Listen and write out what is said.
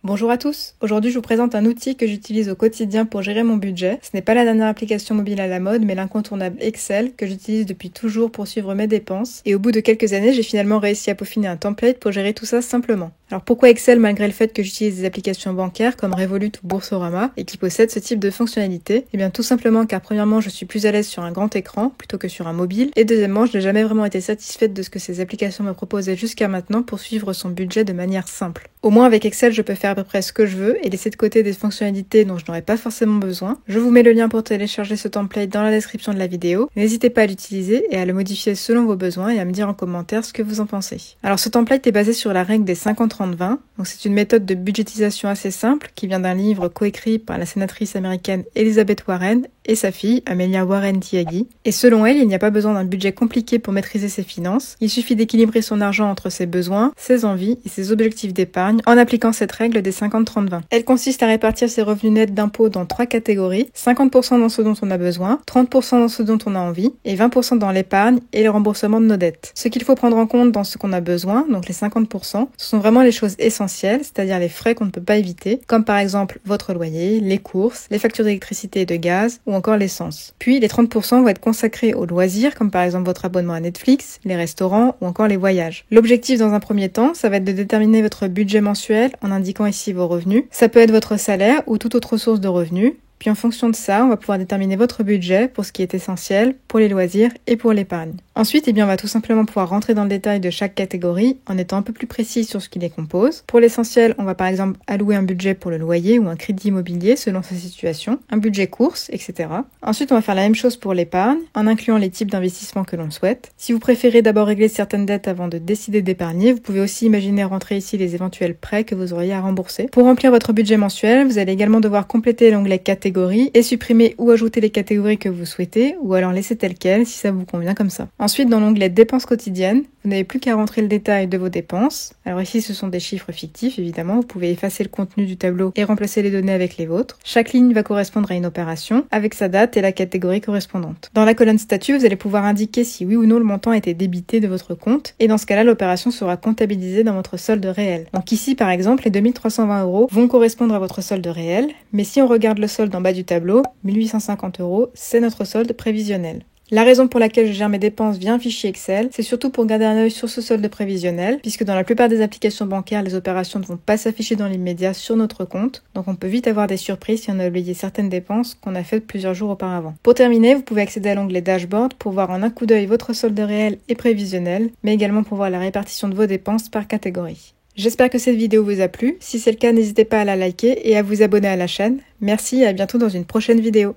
Bonjour à tous, aujourd'hui je vous présente un outil que j'utilise au quotidien pour gérer mon budget. Ce n'est pas la dernière application mobile à la mode, mais l'incontournable Excel que j'utilise depuis toujours pour suivre mes dépenses. Et au bout de quelques années, j'ai finalement réussi à peaufiner un template pour gérer tout ça simplement. Alors pourquoi Excel malgré le fait que j'utilise des applications bancaires comme Revolut ou Boursorama et qui possèdent ce type de fonctionnalité? Eh bien tout simplement car premièrement je suis plus à l'aise sur un grand écran plutôt que sur un mobile et deuxièmement je n'ai jamais vraiment été satisfaite de ce que ces applications me proposaient jusqu'à maintenant pour suivre son budget de manière simple. Au moins avec Excel je peux faire à peu près ce que je veux et laisser de côté des fonctionnalités dont je n'aurais pas forcément besoin. Je vous mets le lien pour télécharger ce template dans la description de la vidéo. N'hésitez pas à l'utiliser et à le modifier selon vos besoins et à me dire en commentaire ce que vous en pensez. Alors ce template est basé sur la règle des 50-30-20. Donc c'est une méthode de budgétisation assez simple qui vient d'un livre coécrit par la sénatrice américaine Elizabeth Warren et sa fille Amelia Warren Tyagi. Et selon elle, il n'y a pas besoin d'un budget compliqué pour maîtriser ses finances. Il suffit d'équilibrer son argent entre ses besoins, ses envies et ses objectifs d'épargne en appliquant cette règle des 50-30-20. Elle consiste à répartir ses revenus nets d'impôts dans 3 catégories, 50% dans ce dont on a besoin, 30% dans ce dont on a envie et 20% dans l'épargne et le remboursement de nos dettes. Ce qu'il faut prendre en compte dans ce qu'on a besoin, donc les 50%, ce sont vraiment les choses essentielles, c'est-à-dire les frais qu'on ne peut pas éviter, comme par exemple votre loyer, les courses, les factures d'électricité et de gaz ou encore l'essence. Puis les 30% vont être consacrés aux loisirs, comme par exemple votre abonnement à Netflix, les restaurants ou encore les voyages. L'objectif dans un premier temps, ça va être de déterminer votre budget mensuel en indiquant ici vos revenus. Ça peut être votre salaire ou toute autre source de revenus. Puis en fonction de ça, on va pouvoir déterminer votre budget pour ce qui est essentiel, pour les loisirs et pour l'épargne. Ensuite, on va tout simplement pouvoir rentrer dans le détail de chaque catégorie en étant un peu plus précis sur ce qui les compose. Pour l'essentiel, on va par exemple allouer un budget pour le loyer ou un crédit immobilier selon sa situation, un budget course, etc. Ensuite, on va faire la même chose pour l'épargne en incluant les types d'investissements que l'on souhaite. Si vous préférez d'abord régler certaines dettes avant de décider d'épargner, vous pouvez aussi imaginer rentrer ici les éventuels prêts que vous auriez à rembourser. Pour remplir votre budget mensuel, vous allez également devoir compléter l'onglet catégorie et supprimer ou ajouter les catégories que vous souhaitez ou alors laisser tel quel si ça vous convient comme ça. Ensuite, dans l'onglet dépenses quotidiennes, vous n'avez plus qu'à rentrer le détail de vos dépenses. Alors ici, ce sont des chiffres fictifs, évidemment. Vous pouvez effacer le contenu du tableau et remplacer les données avec les vôtres. Chaque ligne va correspondre à une opération avec sa date et la catégorie correspondante. Dans la colonne statut, vous allez pouvoir indiquer si oui ou non le montant a été débité de votre compte et dans ce cas-là, l'opération sera comptabilisée dans votre solde réel. Donc ici, par exemple, les 2320 € vont correspondre à votre solde réel, mais si on regarde le solde en bas du tableau, 1850 €, c'est notre solde prévisionnel. La raison pour laquelle je gère mes dépenses via un fichier Excel, c'est surtout pour garder un œil sur ce solde prévisionnel, puisque dans la plupart des applications bancaires, les opérations ne vont pas s'afficher dans l'immédiat sur notre compte, donc on peut vite avoir des surprises si on a oublié certaines dépenses qu'on a faites plusieurs jours auparavant. Pour terminer, vous pouvez accéder à l'onglet Dashboard pour voir en un coup d'œil votre solde réel et prévisionnel, mais également pour voir la répartition de vos dépenses par catégorie. J'espère que cette vidéo vous a plu. Si c'est le cas, n'hésitez pas à la liker et à vous abonner à la chaîne. Merci et à bientôt dans une prochaine vidéo.